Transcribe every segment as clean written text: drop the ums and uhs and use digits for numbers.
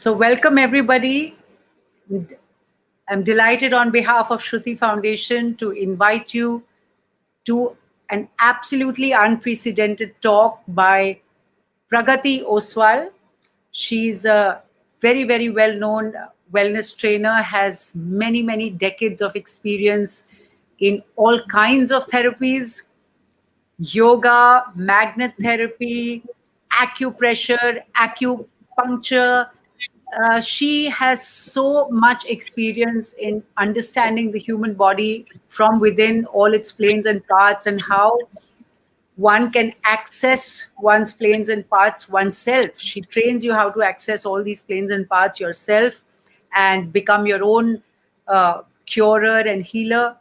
So, welcome everybody. I'm delighted on behalf of Shruti Foundation to invite you to an absolutely unprecedented talk by Pragati Oswal. She's a very, very well known wellness trainer, has many, many decades of experience in all kinds of therapies: yoga, magnet therapy, acupressure, acupuncture. She has so much experience in understanding the human body from within, all its planes and parts, and how one can access one's planes and parts oneself. She trains you how to access all these planes and parts yourself and become your own curer and healer.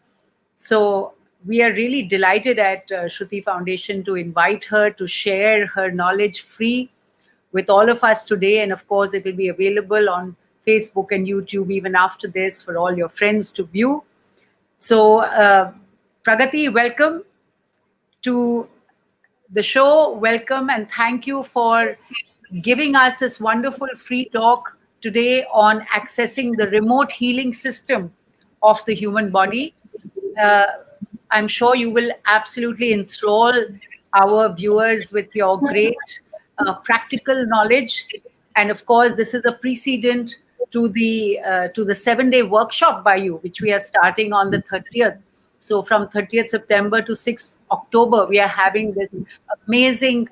So we are really delighted at Shruti Foundation to invite her to share her knowledge free with all of us today. And of course, it will be available on Facebook and YouTube even after this for all your friends to view. So, Pragati, welcome to the show. Welcome and thank you for giving us this wonderful free talk today on accessing the remote healing system of the human body. Uh, I'm sure you will absolutely enthrall our viewers with your great practical knowledge. And of course, this is a precedent to the 7-day workshop by you, which we are starting on the 30th. So from 30th September to 6th October, we are having this amazing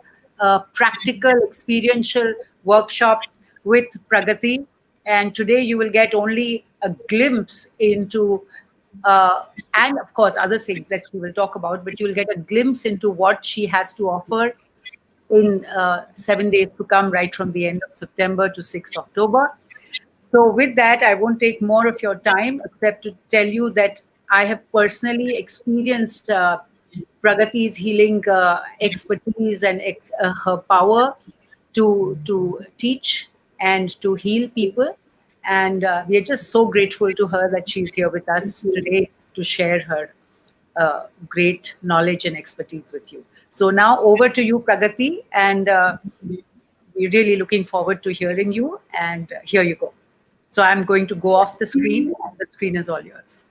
practical experiential workshop with Pragati. And today you will get only a glimpse into and of course other things that we will talk about, but you'll get a glimpse into what she has to offer in 7 days to come, right from the end of September to 6th October. So with that, I won't take more of your time except to tell you that I have personally experienced Pragati's healing expertise and her power to teach and to heal people. And we are just so grateful to her that she's here with us today to share her great knowledge and expertise with you. So now over to you, Pragati, and we're really looking forward to hearing you. And here you go. So I'm going to go off the screen, and the screen is all yours.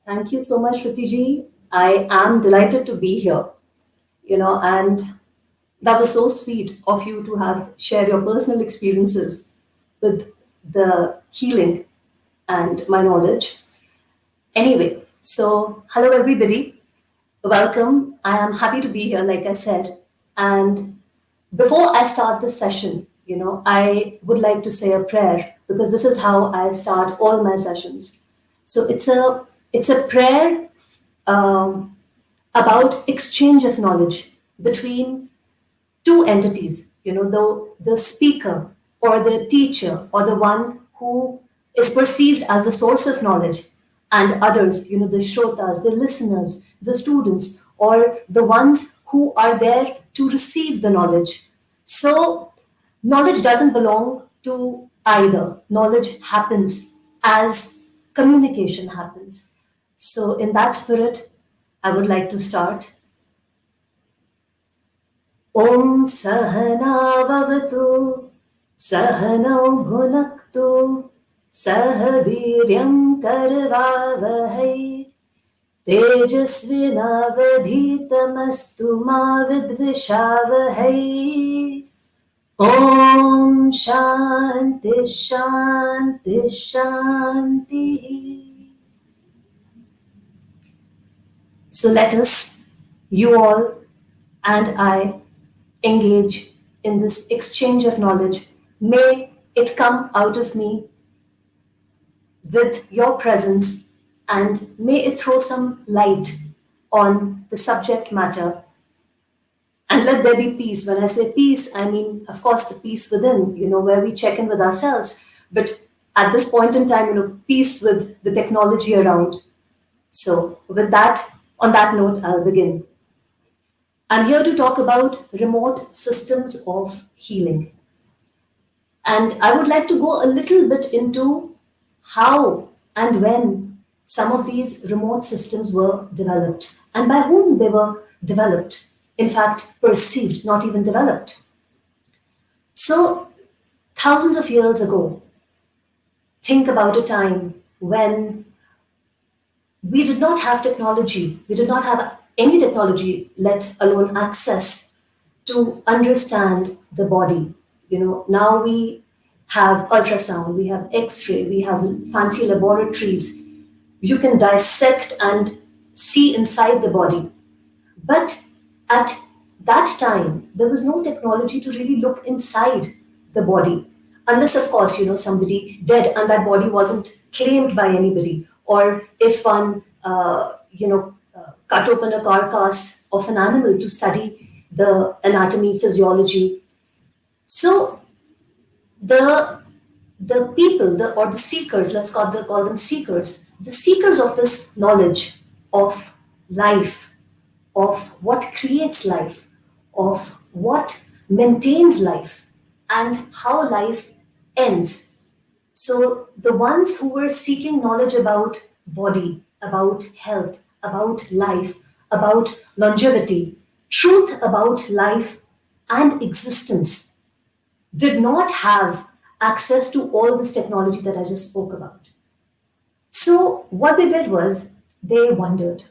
Thank you so much, Shruti. I am delighted to be here, and that was so sweet of you to have shared your personal experiences with the healing and my knowledge. Anyway, so hello everybody. Welcome. I am happy to be here, like I said. And before I start this session, I would like to say a prayer because this is how I start all my sessions. So it's a prayer about exchange of knowledge between two entities. The speaker or the teacher or the one who is perceived as the source of knowledge, and others, the shrotas, the listeners, the students, or the ones who are there to receive the knowledge. So knowledge doesn't belong to either. Knowledge happens as communication happens. So in that spirit, I would like to start. Om Sahana Vavatu Sahanau Bhunaktu Sahaviryam Karvavahai Tejasvinavadhitamastu ma vidvishavahai. Om Shanti Shanti Shanti. So let us, you all and I, engage in this exchange of knowledge. May it come out of me with your presence, and may it throw some light on the subject matter. And let there be peace. When I say peace, I mean, of course, the peace within, where we check in with ourselves. But at this point in time, peace with the technology around. So with that, on that note, I'll begin. I'm here to talk about remote systems of healing. And I would like to go a little bit into how and when some of these remote systems were developed and by whom they were developed. In fact, perceived, not even developed. So Thousands of years ago, think about a time when we did not have technology. We did not have any technology, let alone access to understand the body. Now we have ultrasound, we have X-ray, we have fancy laboratories. You can dissect and see inside the body. But at that time, there was no technology to really look inside the body. Unless, of course, somebody dead and that body wasn't claimed by anybody. Or if one, cut open a carcass of an animal to study the anatomy, physiology. So the the people, or the seekers, let's call them seekers, the seekers of this knowledge of life, of what creates life, of what maintains life, and how life ends. So the ones who were seeking knowledge about body, about health, about life, about longevity, truth about life and existence, did not have access to all this technology that I just spoke about. So what they did was they wondered.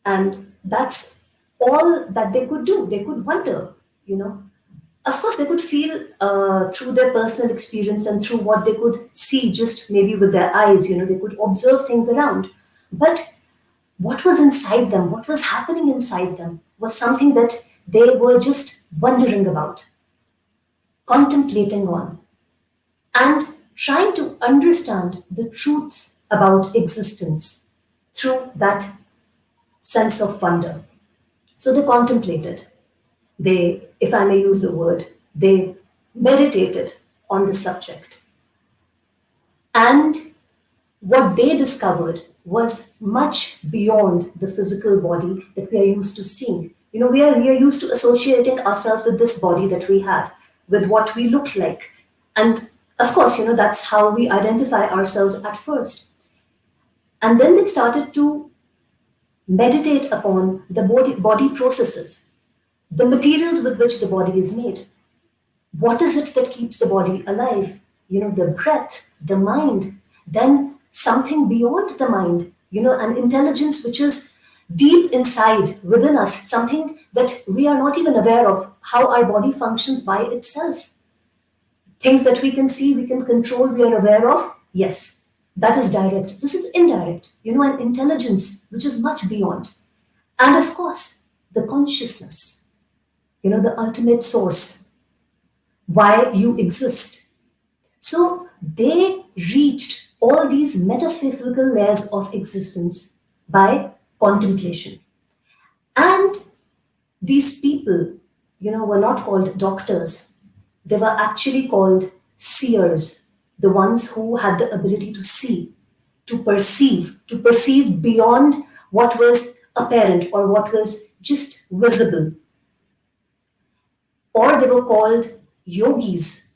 And that's all that they could do. They could wonder, you know. Of course, they could feel through their personal experience and through what they could see just maybe with their eyes, they could observe things around. But what was inside them, what was happening inside them, was something that they were just wondering about, contemplating on, and trying to understand the truths about existence through that sense of wonder. So they contemplated. They, if I may use the word, they meditated on the subject. And what they discovered was much beyond the physical body that we are used to seeing. We are used to associating ourselves with this body that we have, with what we look like. And of course, that's how we identify ourselves at first. And then they started to meditate upon the body processes, the materials with which the body is made. What is it that keeps the body alive? The breath, the mind, then something beyond the mind, an intelligence which is deep inside within us, something that we are not even aware of, how our body functions by itself. Things that we can see, we can control, we are aware of, yes, that is direct. This is indirect, an intelligence which is much beyond. And of course, the consciousness, the ultimate source, why you exist. So they reached all these metaphysical layers of existence by contemplation. And these people, were not called doctors. They were actually called seers, the ones who had the ability to see, to perceive beyond what was apparent or what was just visible. Or they were called yogis,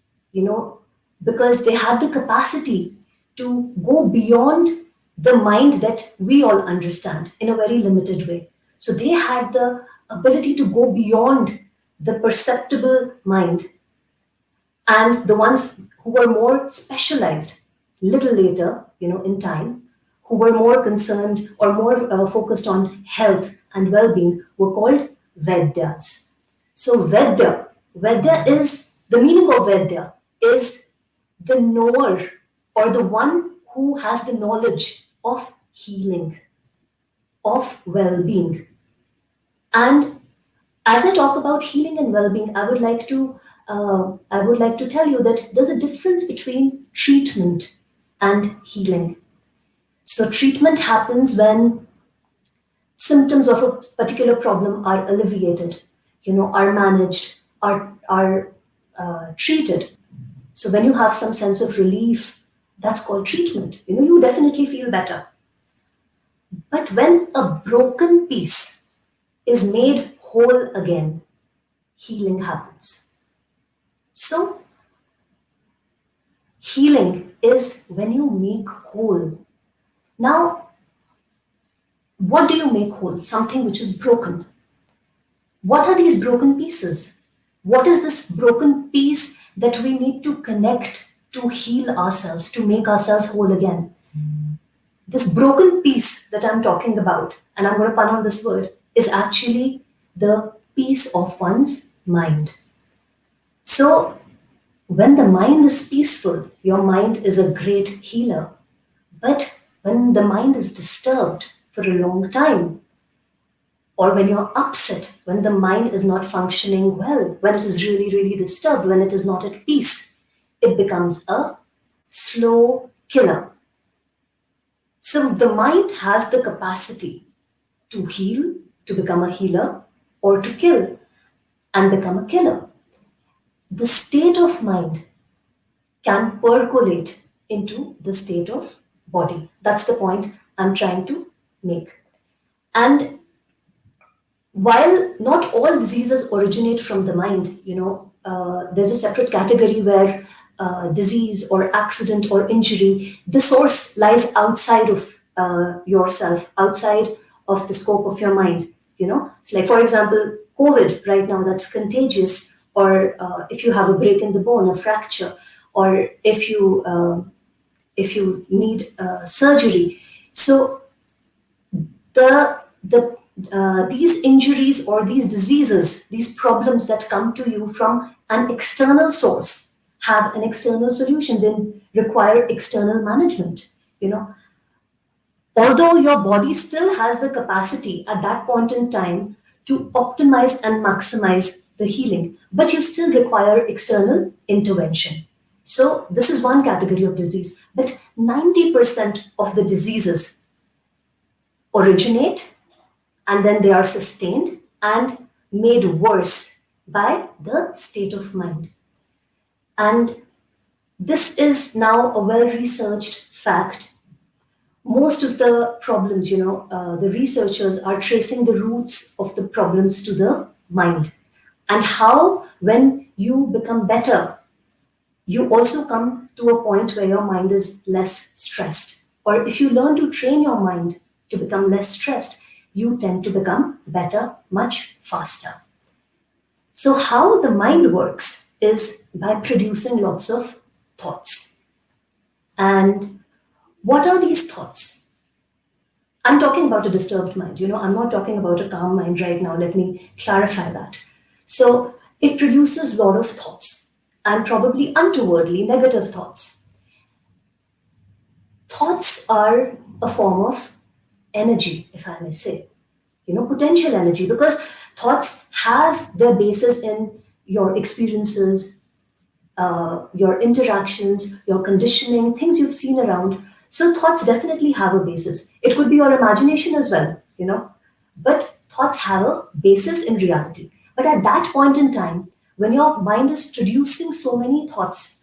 because they had the capacity to go beyond the mind that we all understand in a very limited way. So they had the ability to go beyond the perceptible mind. And the ones who were more specialized little later, in time, who were more concerned or more focused on health and well-being were called Vedyas. So Vedya is, the meaning of Vedya is the knower or the one who has the knowledge of healing, of well-being. And as I talk about healing and well-being, I would like to tell you that there's a difference between treatment and healing. So treatment happens when symptoms of a particular problem are alleviated, are managed, are treated. So when you have some sense of relief, that's called treatment. You definitely feel better. But when a broken piece is made whole again, healing happens. So healing is when you make whole. Now, what do you make whole? Something which is broken. What are these broken pieces? What is this broken piece that we need to connect to heal ourselves, to make ourselves whole again? This broken piece that I'm talking about, and I'm going to pun on this word, is actually the peace of one's mind. So, when the mind is peaceful, your mind is a great healer. But when the mind is disturbed for a long time, or when you're upset, when the mind is not functioning well, when it is really, really disturbed, when it is not at peace, it becomes a slow killer. So the mind has the capacity to heal, to become a healer, or to kill and become a killer. The state of mind can percolate into the state of body. That's the point I'm trying to make. And while not all diseases originate from the mind, there's a separate category where disease or accident or injury, the source lies outside of yourself, outside of the scope of your mind. It's like, for example, COVID right now, that's contagious, or if you have a break in the bone, a fracture, or if you need surgery. So these injuries or these diseases, these problems that come to you from an external source, have an external solution, then require external management. Although your body still has the capacity at that point in time to optimize and maximize the healing, but you still require external intervention. So this is one category of disease, but 90% of the diseases originate and then they are sustained and made worse by the state of mind. And this is now a well researched fact. Most of the problems, the researchers are tracing the roots of the problems to the mind, and how, when you become better, you also come to a point where your mind is less stressed. Or if you learn to train your mind to become less stressed, you tend to become better much faster. So, how the mind works is by producing lots of thoughts. And what are these thoughts? I'm talking about a disturbed mind. I'm not talking about a calm mind right now. Let me clarify that. So, it produces a lot of thoughts, and probably untowardly negative thoughts. Thoughts are a form of energy, if I may say, potential energy, because thoughts have their basis in your experiences, your interactions, your conditioning, things you've seen around. So thoughts definitely have a basis. It could be your imagination as well, but thoughts have a basis in reality. But at that point in time, when your mind is producing so many thoughts,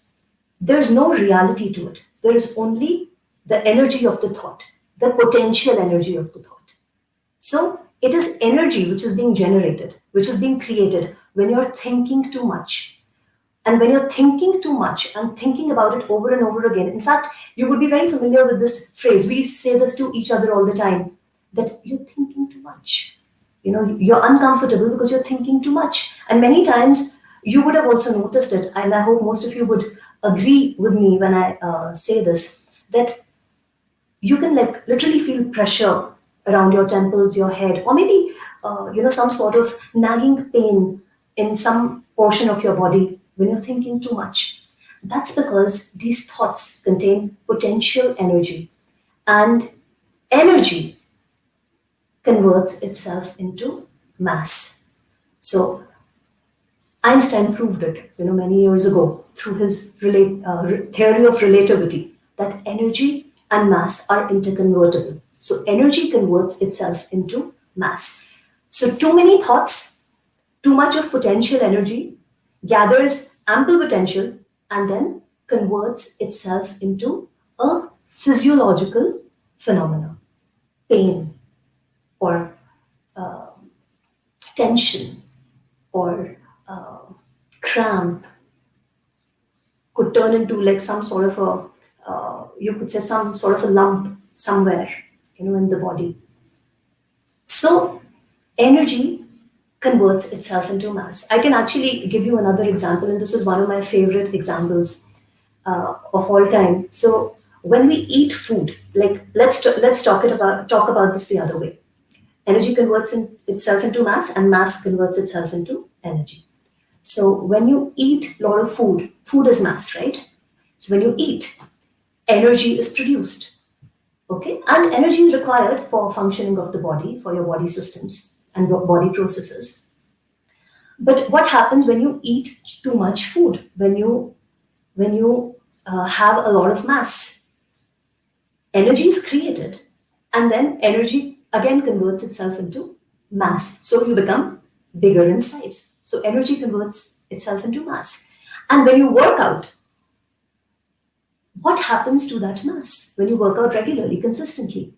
there's no reality to it. There is only the energy of the thought, the potential energy of the thought. So it is energy which is being generated, which is being created when you're thinking too much. And when you're thinking too much and thinking about it over and over again, in fact, you would be very familiar with this phrase. We say this to each other all the time, that you're thinking too much. You're uncomfortable because you're thinking too much. And many times you would have also noticed it, and I hope most of you would agree with me when I say this, that you can literally feel pressure around your temples, your head, or maybe some sort of nagging pain in some portion of your body when you're thinking too much. That's because these thoughts contain potential energy, and energy converts itself into mass. So Einstein proved it, many years ago through his theory of relativity, that energy and mass are interconvertible. So energy converts itself into mass. So too many thoughts, too much of potential energy gathers ample potential and then converts itself into a physiological phenomena, pain or tension or cramp, could turn into some sort of you could say some sort of a lump somewhere, in the body. So energy converts itself into mass. I can actually give you another example, and this is one of my favorite examples of all time. So when we eat food, like let's talk about this the other way. Energy converts itself into mass, and mass converts itself into energy. So when you eat a lot of food, food is mass, right? So when you eat, energy is produced. Okay, and energy is required for functioning of the body, for your body systems and body processes. But what happens when you eat too much food? When you have a lot of mass, energy is created, and then energy again converts itself into mass. So you become bigger in size. So energy converts itself into mass. And when you work out, what happens to that mass when you work out regularly, consistently?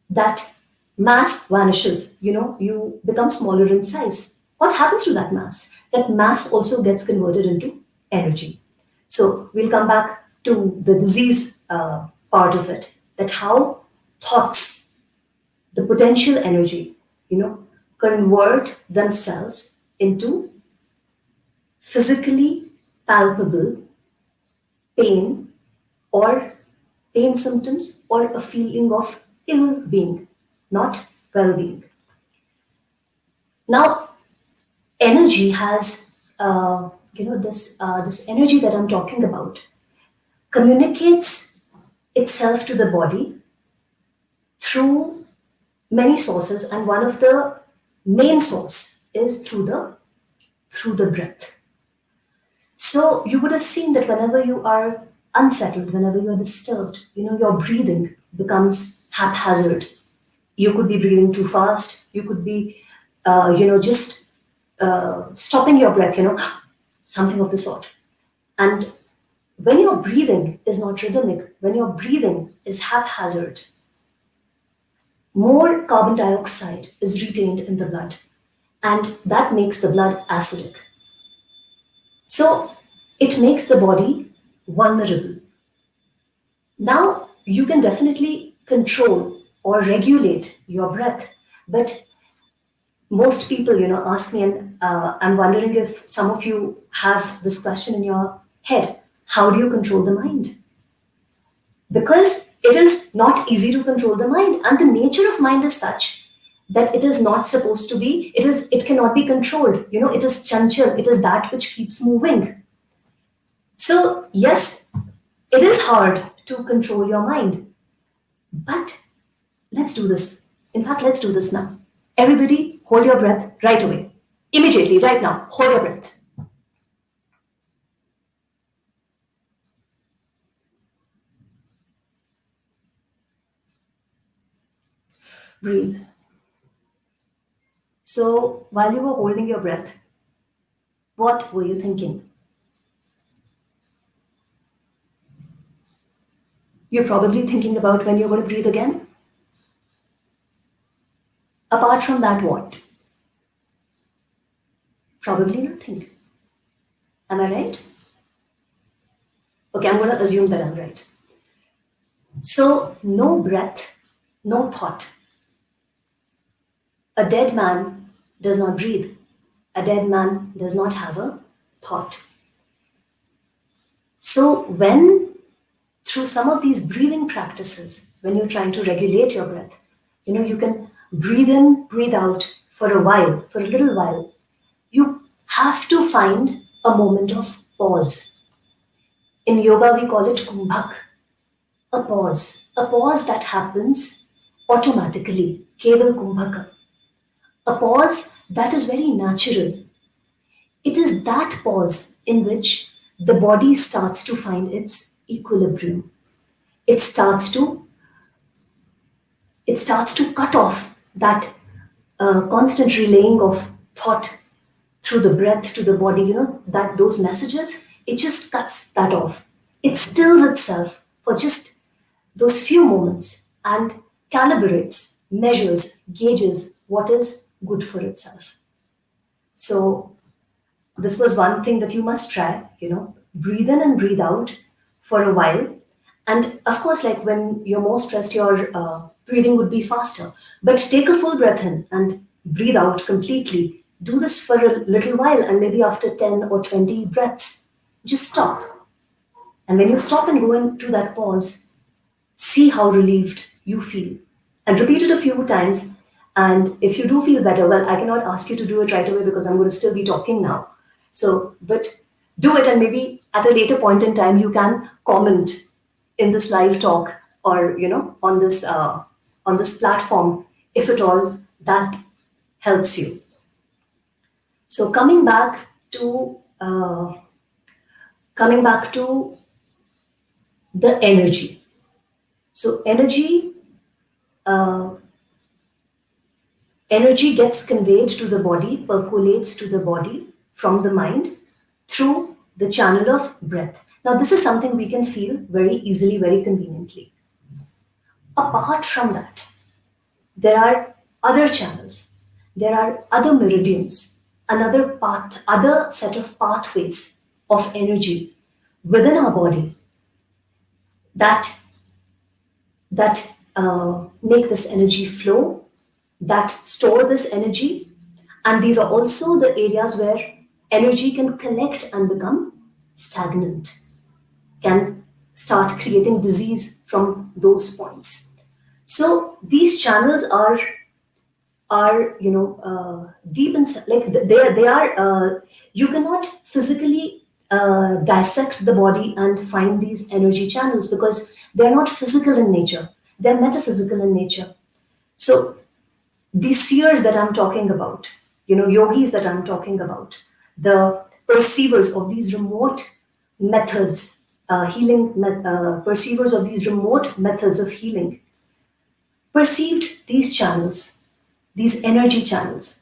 That mass vanishes. You become smaller in size. What happens to that mass? That mass also gets converted into energy. So we'll come back to the disease part of it, that how thoughts, the potential energy, convert themselves into physically palpable pain, or pain symptoms, or a feeling of ill being, not well being. Now, energy has, this energy that I'm talking about communicates itself to the body through many sources, and one of the main source is through the breath. So you would have seen that whenever you are unsettled, whenever you are disturbed, your breathing becomes haphazard. You could be breathing too fast. You could be, just stopping your breath, something of the sort. And when your breathing is not rhythmic, when your breathing is haphazard, more carbon dioxide is retained in the blood, and that makes the blood acidic. So it makes the body vulnerable. Now, you can definitely control or regulate your breath, but most people, ask me, and I'm wondering if some of you have this question in your head: how do you control the mind? Because it is not easy to control the mind, and the nature of mind is such that it is not supposed to be. It cannot be controlled. It is chanchal. It is that which keeps moving. So yes, it is hard to control your mind, but let's do this. In fact, let's do this now. Everybody, hold your breath right away. Immediately, right now, hold your breath. Breathe. So, while you were holding your breath, what were you thinking? You're probably thinking about when you're going to breathe again. Apart from that, what? Probably nothing. Am I right? Okay, I'm going to assume that I'm right. So, no breath, no thought. A dead man does not breathe. A dead man does not have a thought. So, when through some of these breathing practices, when you're trying to regulate your breath, you can breathe in, breathe out for a while, for a little while. You have to find a moment of pause. In yoga, we call it kumbhak, a pause that happens automatically, keval kumbhaka, a pause that is very natural. It is that pause in which the body starts to find its equilibrium. It starts to cut off that constant relaying of thought through the breath to the body, that those messages, it just cuts that off. It stills itself for just those few moments and calibrates, measures, gauges what is good for itself. So this was one thing that you must try, breathe in and breathe out for a while. And of course, like when you're more stressed, your breathing would be faster. But take a full breath in and breathe out completely. Do this for a little while, and maybe after 10 or 20 breaths, just stop. And when you stop and go into that pause, see how relieved you feel. And repeat it a few times. And if you do feel better, well, I cannot ask you to do it right away because I'm going to still be talking now. So, but do it, and maybe at a later point in time, you can comment in this live talk, or on this platform, if at all that helps you. So coming back to the energy. So uh, energy gets conveyed to the body, percolates to the body from the mind through the channel of breath. Now, this is something we can feel very easily, very conveniently. Apart from that, there are other channels, there are other meridians, other set of pathways of energy within our body that make this energy flow, that store this energy, and these are also the areas where energy can collect and become stagnant, can start creating disease from those points. So these channels are deep inside, like they are you cannot physically dissect the body and find these energy channels because they're not physical in nature, they're metaphysical in nature. So these seers that I'm talking about, yogis that I'm talking about, the perceivers of these remote methods, perceivers of these remote methods of healing, perceived these channels, these energy channels.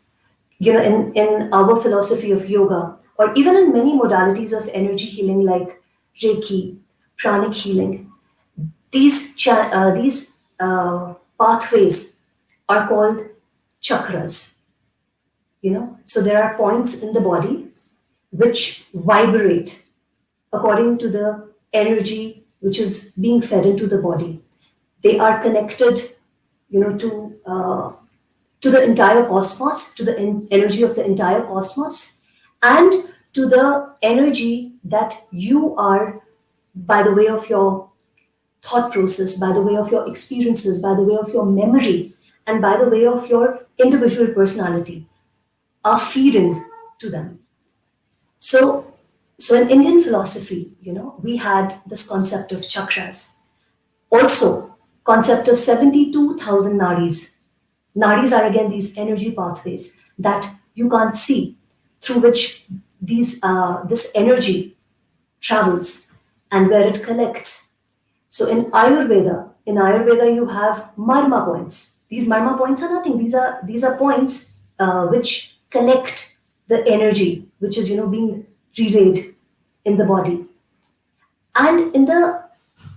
In our philosophy of yoga, or even in many modalities of energy healing like Reiki, pranic healing, these pathways are called chakras. So there are points in the body which vibrate according to the energy which is being fed into the body. They are connected, to the entire cosmos, to the energy of the entire cosmos, and to the energy that you are, by the way of your thought process, by the way of your experiences, by the way of your memory, and by the way of your individual personality, are feeding to them. So, so in Indian philosophy, we had this concept of chakras. Also, concept of 72,000 nadis. Nadis are again these energy pathways that you can't see, through which this energy travels and where it collects. So in Ayurveda you have marma points. These marma points are nothing. These are points which collect the energy which is being relayed in the body. And in the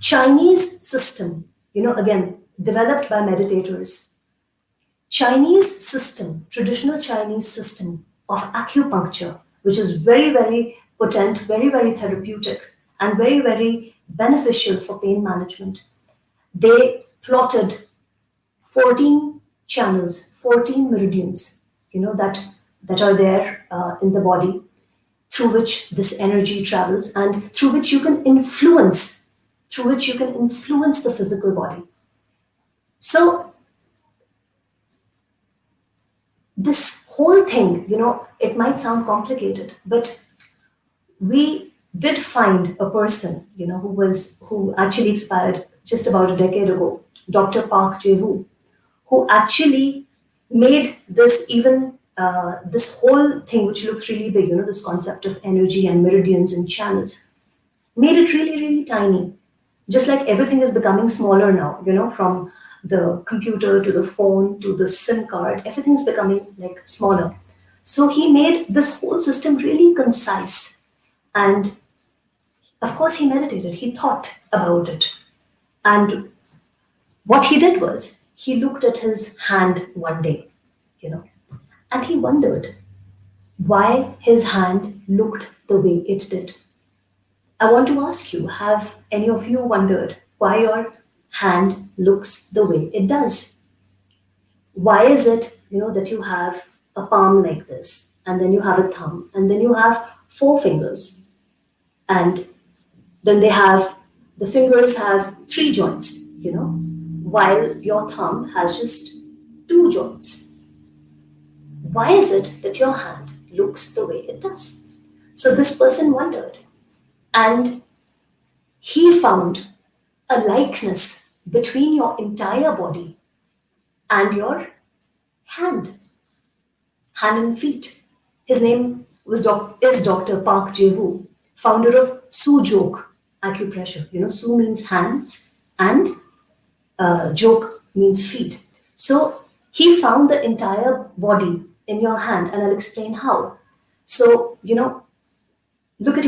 Chinese system, again developed by meditators, traditional Chinese system of acupuncture, which is very, very potent, very, very therapeutic, and very, very beneficial for pain management. They plotted 14 channels, 14 meridians, that are there in the body, through which this energy travels and through which you can influence the physical body. So this whole thing, it might sound complicated, but we did find a person, who actually expired just about a decade ago, Dr. Park Jae-woo, who actually made this whole thing, which looks really big, this concept of energy and meridians and channels, made it really, really tiny. Just like everything is becoming smaller now, from the computer to the phone to the SIM card, everything's becoming like smaller. So he made this whole system really concise. And of course, he meditated, he thought about it. And what he did was he looked at his hand one day, you know, and he wondered why his hand looked the way it did. I want to ask you, have any of you wondered why your hand looks the way it does? Why is it, that you have a palm like this? and then you have a thumb, and then you have four fingers, and then the fingers have three joints, while your thumb has just two joints. Why is it that your hand looks the way it does? So this person wondered, and he found a likeness between your entire body and your hand, hand and feet. His name is Dr. Park Jae-woo, founder of Sujok Acupressure. Su means hands and jok means feet. So he found the entire body in your hand, and I'll explain how. So, look at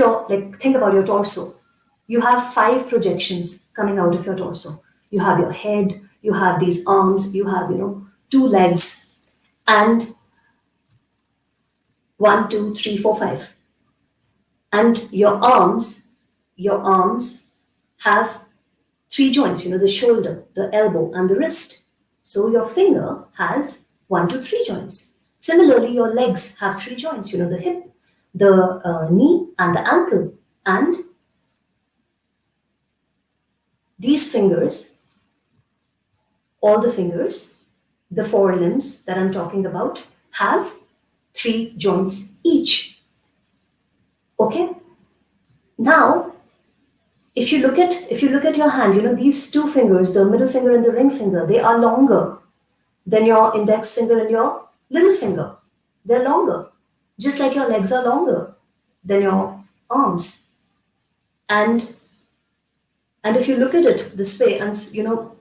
think about your torso. You have 5 projections coming out of your torso. You have your head, you have these arms, you have, 2 legs, and 1, 2, 3, 4, 5. And your arms have 3 joints, the shoulder, the elbow, and the wrist. So your finger has 1 to 3 joints. Similarly, your legs have 3 joints, the hip, the knee, and the ankle. And these fingers, all the fingers, the 4 limbs that I'm talking about, have 3 joints each. Okay? Now, if you look at your hand, these 2 fingers, the middle finger and the ring finger, they are longer than your index finger and your little finger. They're longer, just like your legs are longer than your arms. And if you look at it this way and,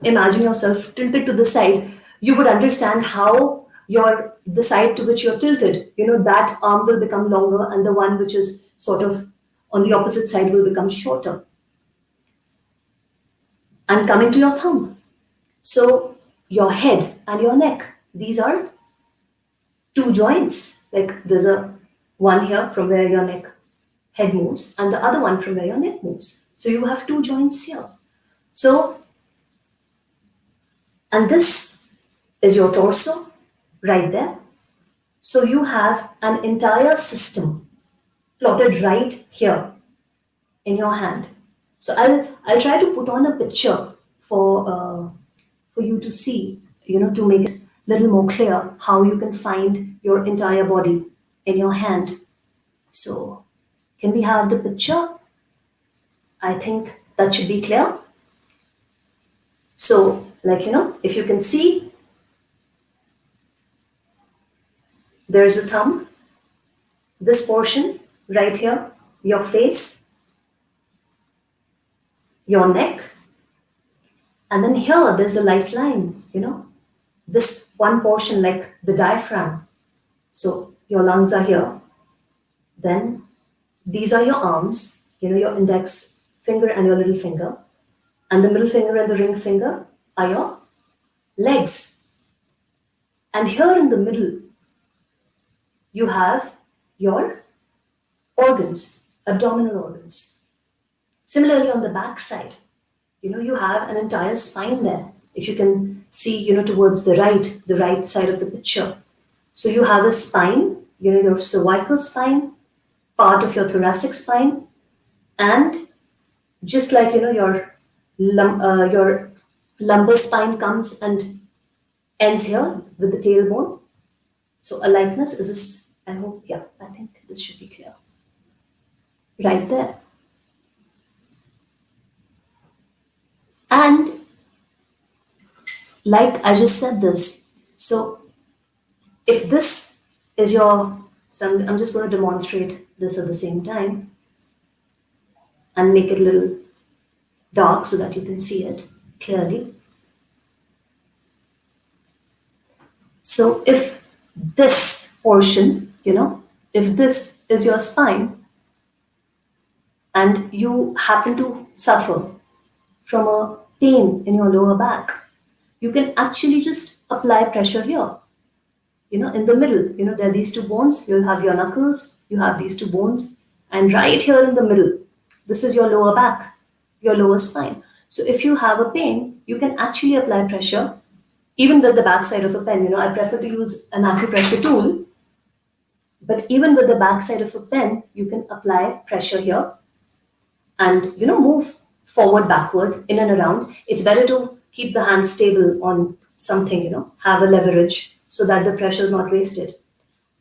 imagine yourself tilted to the side, you would understand how the side to which you're tilted, that arm will become longer and the one which is sort of on the opposite side will become shorter. And coming to your thumb. So your head and your neck, these are 2 joints. Like there's one here from where your head moves and the other one from where your neck moves. So you have 2 joints here. So, and this is your torso right there. So you have an entire system plotted right here in your hand. So I'll try to put on a picture for you to see, to make it a little more clear how you can find your entire body in your hand. So can we have the picture? I think that should be clear. So, if you can see, there's a thumb, this portion right here, your face, your neck, and then here there's the lifeline, this one portion like the diaphragm. So your lungs are here. Then these are your arms, your index finger and your little finger. And the middle finger and the ring finger are your legs. And here in the middle, you have your organs, abdominal organs. Similarly, on the back side, you have an entire spine there. If you can see, towards the right side of the picture. So you have a spine, your cervical spine, part of your thoracic spine, and just like, your lumbar spine comes and ends here with the tailbone. So a likeness is this, I think this should be clear. Right there. And like I just said this, so if this is your, so I'm just going to demonstrate this at the same time and make it a little dark so that you can see it clearly. So if this portion, if this is your spine and you happen to suffer from a pain in your lower back, you can actually just apply pressure here. In the middle, there are these 2 bones, you'll have your knuckles, you have these 2 bones, and right here in the middle, this is your lower back, your lower spine. So if you have a pain, you can actually apply pressure, even with the backside of a pen. I prefer to use an acupressure tool, But even with the back side of a pen, you can apply pressure here and move forward, backward, in and around. It's better to keep the hand stable on something, have a leverage so that the pressure is not wasted.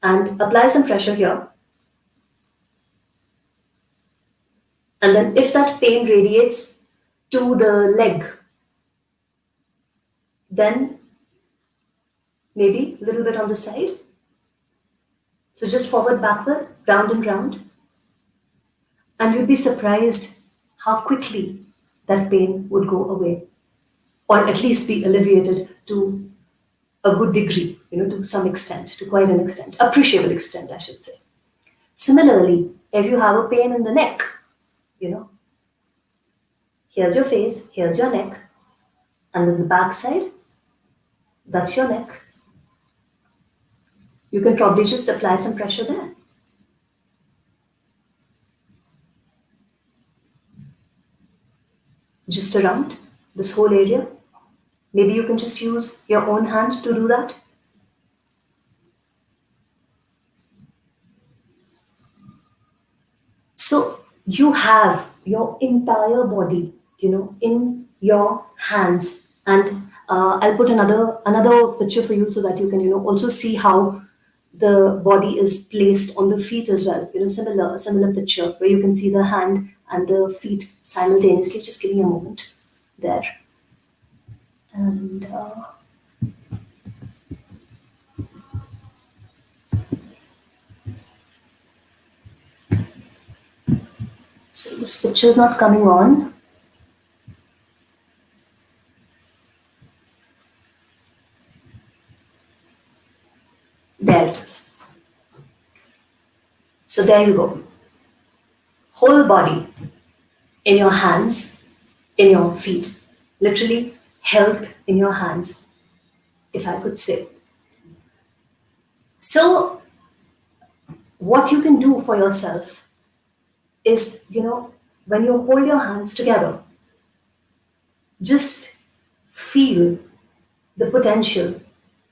And apply some pressure here. And then if that pain radiates to the leg, then maybe a little bit on the side. So just forward, backward, round and round. And you'd be surprised how quickly that pain would go away, or at least be alleviated to a good degree, to some extent, to quite an extent, appreciable extent, I should say. Similarly, if you have a pain in the neck, here's your face, here's your neck, and then the back side, that's your neck. You can probably just apply some pressure there. Just around this whole area. Maybe you can just use your own hand to do that. So you have your entire body, in your hands. And I'll put another picture for you so that you can, also see how the body is placed on the feet as well. Similar picture where you can see the hand and the feet simultaneously. Just give me a moment there. And so this picture is not coming on. There it is. So there you go. Whole body in your hands, in your feet. Literally health in your hands, if I could say. So what you can do for yourself is, when you hold your hands together, just feel the potential,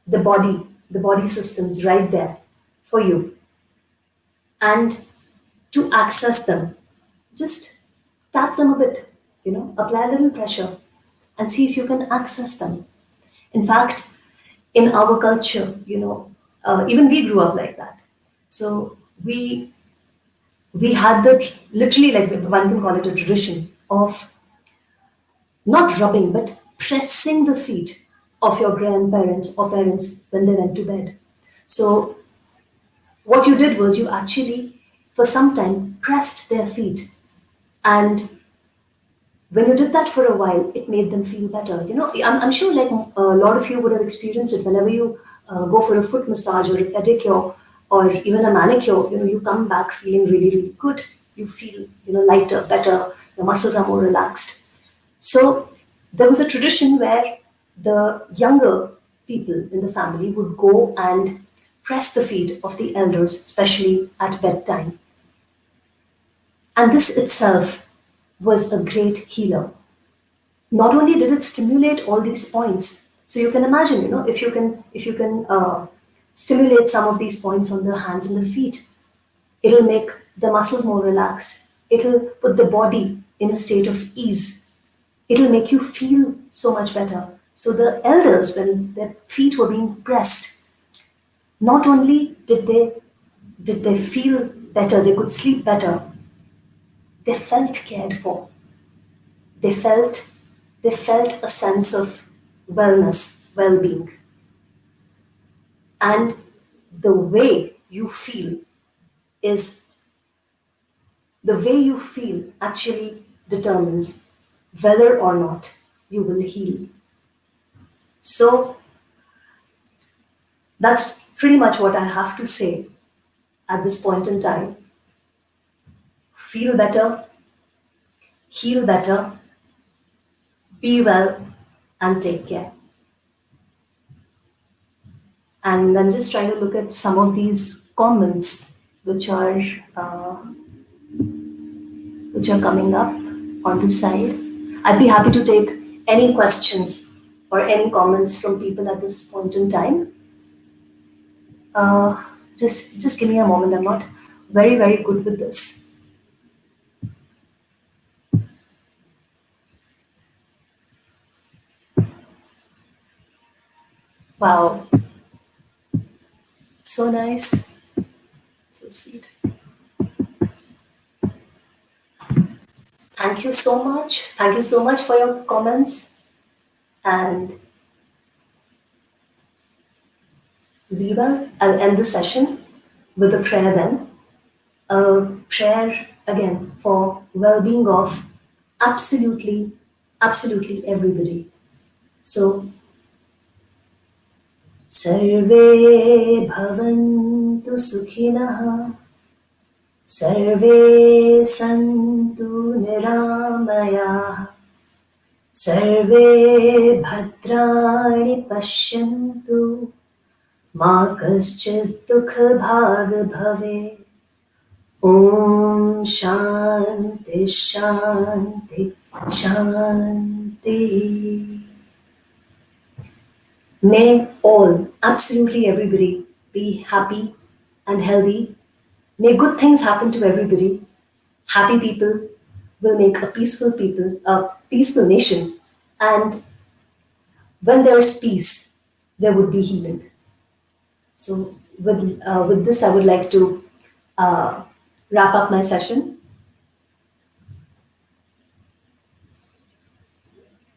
the body systems right there for you. And to access them, just tap them a bit, apply a little pressure and see if you can access them. In fact, in our culture, even we grew up like that. So we had literally, like one can call it a tradition of not rubbing, but pressing the feet of your grandparents or parents when they went to bed. So what you did was you actually, for some time, pressed their feet. And when you did that for a while, it made them feel better. I'm sure like a lot of you would have experienced it whenever you go for a foot massage or a pedicure or even a manicure, you come back feeling really, really good. You feel, lighter, better, your muscles are more relaxed. So there was a tradition where the younger people in the family would go and press the feet of the elders, especially at bedtime. And this itself was a great healer. Not only did it stimulate all these points, so you can imagine, if you can stimulate some of these points on the hands and the feet, it'll make the muscles more relaxed. It'll put the body in a state of ease. It'll make you feel so much better. So the elders, when their feet were being pressed, not only did they feel better, they could sleep better, they felt cared for. They felt a sense of wellness, well-being. And the way you feel actually determines whether or not you will heal. So that's pretty much what I have to say at this point in time. Feel better, heal better, be well, and take care. And I'm just trying to look at some of these comments which are coming up on the side. I'd be happy to take any questions or any comments from people at this point in time. Just give me a moment. I'm not very, very good with this. Wow. So nice. So sweet. Thank you so much. Thank you so much for your comments. And Viva, I'll end the session with a prayer then. A prayer again for well-being of absolutely, absolutely everybody. So, Sarve bhavantu sukhinah, Sarve santu niramayah, Sarve bhadrani pashyantu, Ma kaschit dukha bhag bhave. Om Shanti Shanti Shanti. May all, absolutely everybody, be happy and healthy. May good things happen to everybody. Happy people will make a peaceful nation. And when there is peace, there would be healing. So with this, I would like to uh, wrap up my session.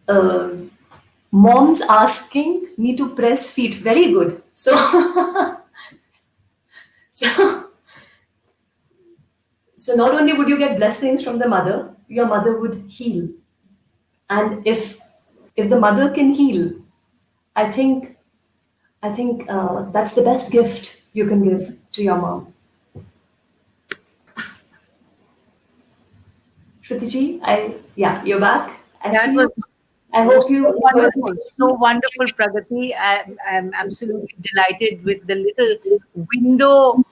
Uh, Mom's asking me to press feet. Very good. So, so, so not only would you get blessings from the mother, your mother would heal. And if the mother can heal, I think that's the best gift you can give to your mom. Shrutiji, yeah, you're back. I That see was you. I hope so you enjoyed this wonderful, so session. wonderful, Pragati. I'm absolutely delighted with the little window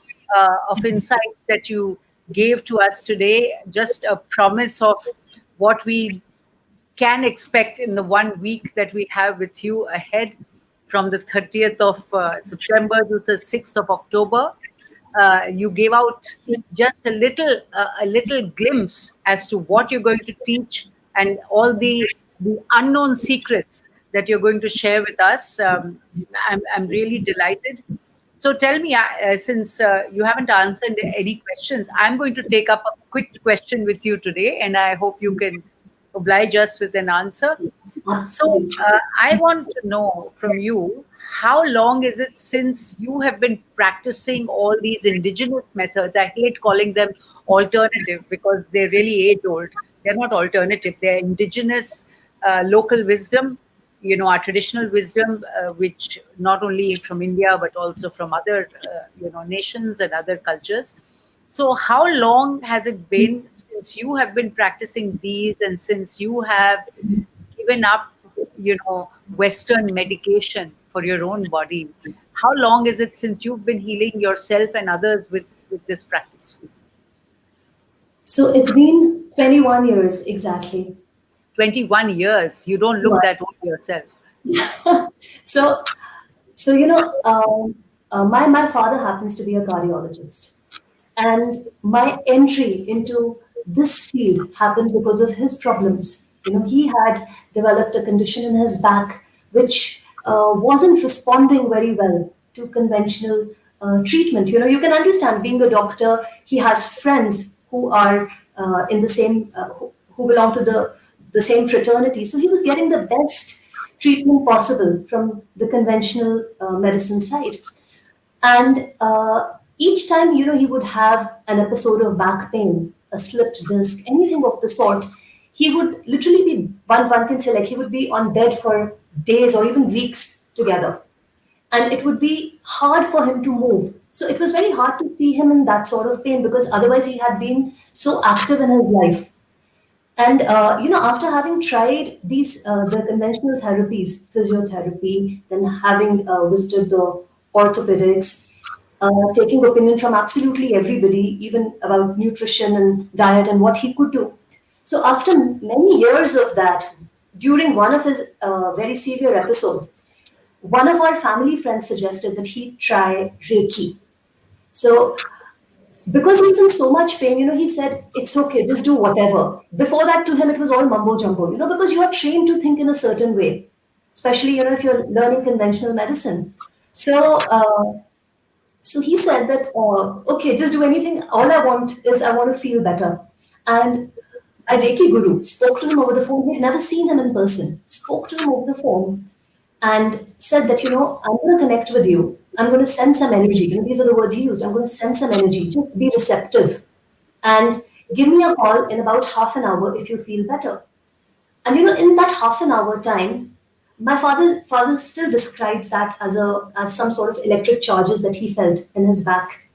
of insights that you gave to us today. Just a promise of what we can expect in the 1 week that we have with you ahead, from the 30th of September to the 6th of October. You gave out just a little glimpse as to what you're going to teach, and all the unknown secrets that you're going to share with us. I'm really delighted. So tell me, since you haven't answered any questions, I'm going to take up a quick question with you today, and I hope you can oblige us with an answer. So, Absolutely. I want to know from you, how long is it since you have been practicing all these indigenous methods? I hate calling them alternative because they're really age old. They're not alternative, they're indigenous, local wisdom, our traditional wisdom, which not only from India but also from other, nations and other cultures. So, how long has it been since you have been practicing these, and since you have given up, Western medication for your own body? How long is it since you've been healing yourself and others with this practice? So it's been 21 years exactly. 21 years. You don't look that old yourself. So, so my father happens to be a cardiologist, and my entry into this field happened because of his problems. He had developed a condition in his back which wasn't responding very well to conventional treatment. You can understand, being a doctor, he has friends who are in the same who belong to the same fraternity. So he was getting the best treatment possible from the conventional medicine side. And each time, he would have an episode of back pain, a slipped disc, anything of the sort. He would literally be, one can say, like, he would be on bed for days or even weeks together. And it would be hard for him to move. So it was very hard to see him in that sort of pain, because otherwise he had been so active in his life. And after having tried these the conventional therapies, physiotherapy, then having visited the orthopedics, taking opinion from absolutely everybody, even about nutrition and diet and what he could do. So after many years of that, during one of his very severe episodes, one of our family friends suggested that he try Reiki. So because he was in so much pain, he said, it's okay, just do whatever. Before that, to him, it was all mumbo jumbo, because you are trained to think in a certain way, especially, if you're learning conventional medicine. So, so he said that, okay, just do anything. All I want is I want to feel better. And my Reiki guru spoke to him over the phone. He had never seen him in person. Spoke to him over the phone and said that, I'm going to connect with you. I'm going to send some energy. These are the words he used. I'm going to send some energy. Just be receptive and give me a call in about half an hour if you feel better. And in that half an hour time, my father still describes that as some sort of electric charges that he felt in his back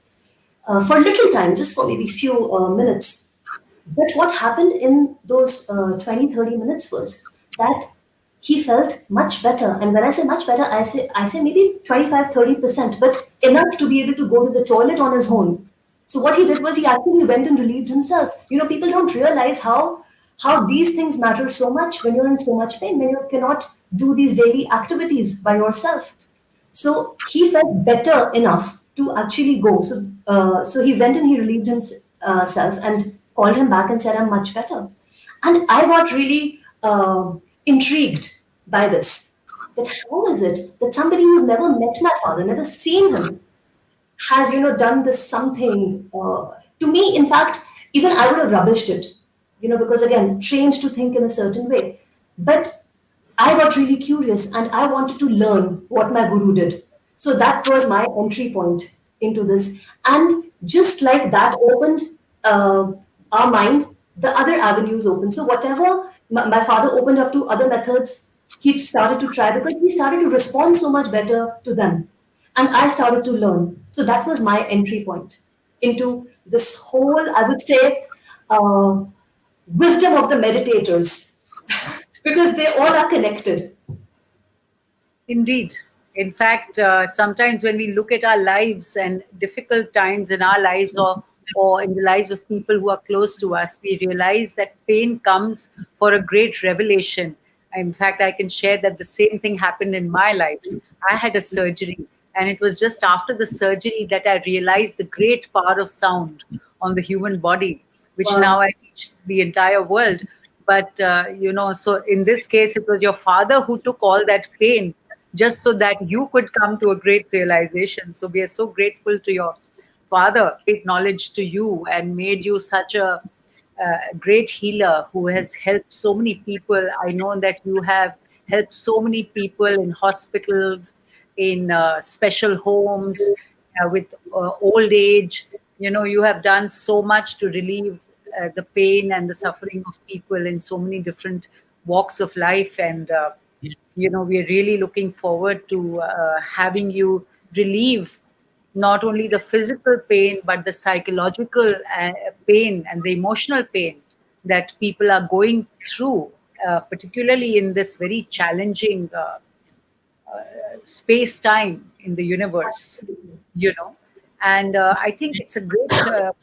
for a little time, just for maybe few minutes. But what happened in those 20, 30 minutes was that he felt much better. And when I say much better, I say maybe 25, 30%, but enough to be able to go to the toilet on his own. So what he did was he actually went and relieved himself. People don't realize how these things matter so much when you're in so much pain, when you cannot do these daily activities by yourself. So he felt better enough to actually go. So he went and he relieved himself and called him back and said, "I'm much better." And I got really intrigued by this. That how is it that somebody who's never met my father, never seen him, has done this something to me? In fact, even I would have rubbished it, because again, trained to think in a certain way. But I got really curious and I wanted to learn what my guru did. So that was my entry point into this. And just like that opened our mind, the other avenues opened. So whatever my father opened up to other methods, he started to try because he started to respond so much better to them. And I started to learn. So that was my entry point into this whole, I would say, uh, wisdom of the meditators because they all are connected. Indeed. In fact, sometimes when we look at our lives and difficult times in our lives, or in the lives of people who are close to us, we realize that pain comes for a great revelation. In fact, I can share that the same thing happened in my life. I had a surgery, and it was just after the surgery that I realized the great power of sound on the human body, which Wow. now I teach the entire world. But, so in this case, it was your father who took all that pain just so that you could come to a great realization. So we are so grateful to your father, great knowledge to you, and made you such a great healer who has helped so many people. I know that you have helped so many people in hospitals, in special homes, with old age. You have done so much to relieve the pain and the suffering of people in so many different walks of life. And we're really looking forward to having you relieve not only the physical pain but the psychological pain and the emotional pain that people are going through, particularly in this very challenging space time in the universe, you know. And I think it's a great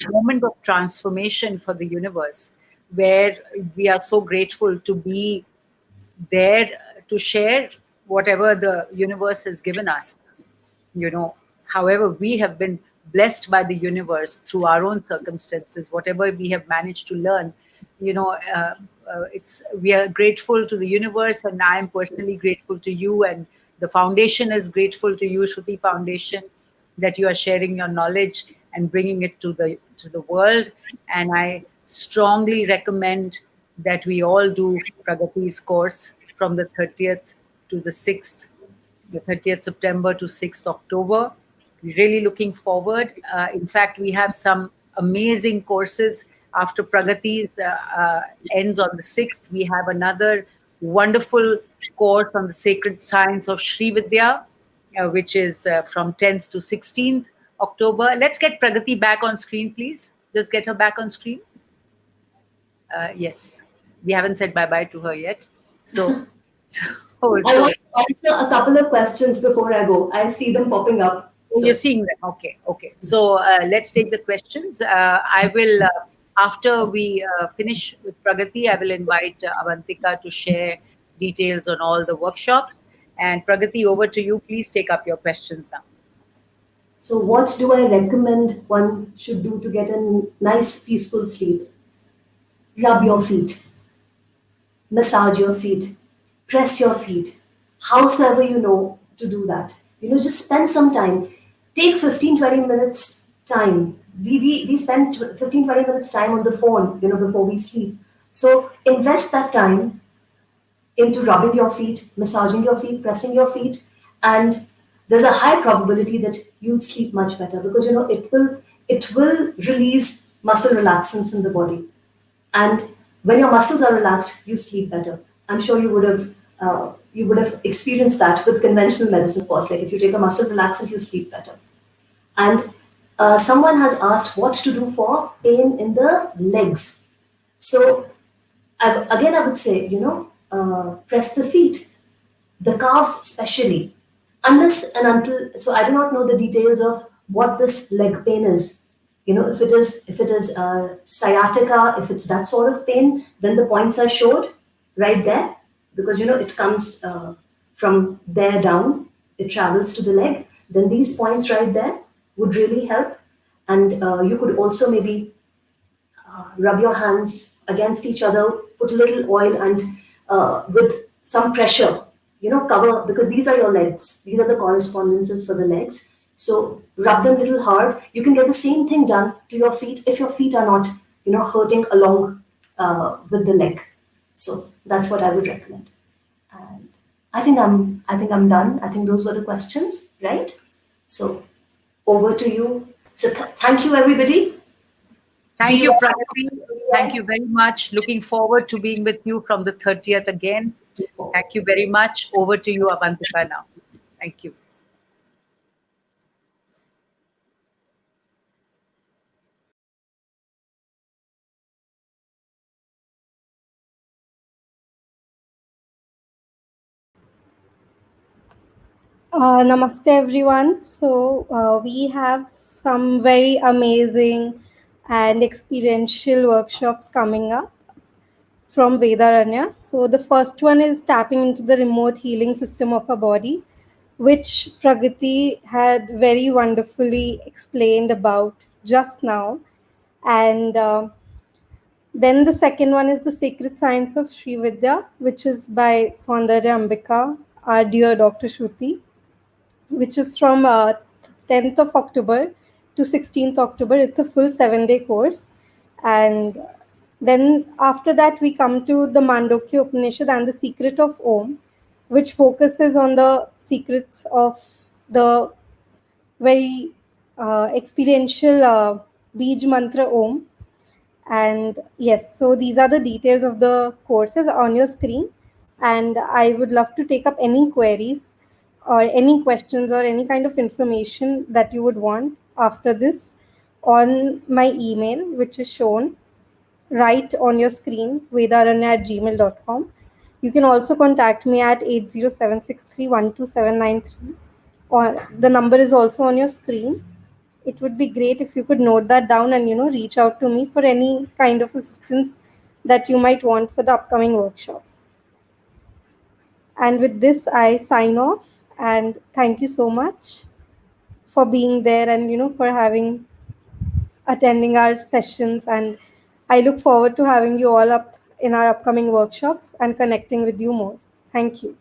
moment of transformation for the universe, where we are so grateful to be there to share whatever the universe has given us. However we have been blessed by the universe through our own circumstances, whatever we have managed to learn, it's we are grateful to the universe, and I am personally grateful to you, and the foundation is grateful to you, Shruti Foundation, that you are sharing your knowledge and bringing it to the world. And I strongly recommend that we all do Pragati's course from the 30th to the 30th September to 6th October. We're really looking forward. In fact, we have some amazing courses after Pragati's ends on the 6th. We have another wonderful course on the sacred science of Sri Vidya, which is from 10th to 16th October. Let's get Pragati back on screen, please. Just get her back on screen. Yes, we haven't said bye bye to her yet. So, so, I so want to answer a couple of questions before I go. I see them popping up. oh, you're So, seeing them. Okay, okay. So let's take the questions. I will, after we finish with Pragati, I will invite Avantika to share details on all the workshops. And Pragati, over to you. Please take up your questions now. So, what do I recommend one should do to get a nice, peaceful sleep? Rub your feet, massage your feet, press your feet, howsoever you know to do that. Just spend some time. Take 15-20 minutes time. We spend 15-20 minutes time on the phone, before we sleep. So invest that time into rubbing your feet, massaging your feet, pressing your feet, and there's a high probability that you'll sleep much better because it will release muscle relaxants in the body. And when your muscles are relaxed, you sleep better. I'm sure you would have experienced that with conventional medicine, of course. Like if you take a muscle relaxant, you sleep better. And someone has asked what to do for pain in the legs. So again, I would say, press the feet, the calves especially, unless and until. So I do not know the details of what this leg pain is. If it is sciatica, if it's that sort of pain, then the points are showed right there because it comes from there down, it travels to the leg. Then these points right there would really help, and you could also maybe rub your hands against each other, put a little oil, and with some pressure, cover, because these are your legs. These are the correspondences for the legs. So rub them a little hard. You can get the same thing done to your feet if your feet are not, hurting along with the leg. So that's what I would recommend. And I think I'm done. I think those were the questions, right? So over to you. So thank you, everybody. Thank Be you, well. Pragati. Thank you very much. Looking forward to being with you from the 30th again. Thank you very much. Over to you, Avantika, now. Thank you. Namaste everyone. We have some very amazing and experiential workshops coming up from Vedaranya. So the first one is tapping into the remote healing system of our body, which Pragati had very wonderfully explained about just now. And then the second one is the Sacred Science of Sri Vidya, which is by Saundarya Ambika, our dear Dr. Shruti, which is from 10th of October to 16th October. It's a full 7-day course. And then after that, we come to the Mandukya Upanishad and the Secret of Om, which focuses on the secrets of the very experiential Bij Mantra Om. And yes, so these are the details of the courses on your screen. And I would love to take up any queries or any questions or any kind of information that you would want after this on my email, which is shown right on your screen, vedaranya@gmail.com. You can also contact me at 80763127793. Or the number is also on your screen. It would be great if you could note that down and reach out to me for any kind of assistance that you might want for the upcoming workshops. And with this, I sign off and thank you so much for being there and for having attending our sessions, and I look forward to having you all up in our upcoming workshops and connecting with you more. Thank you.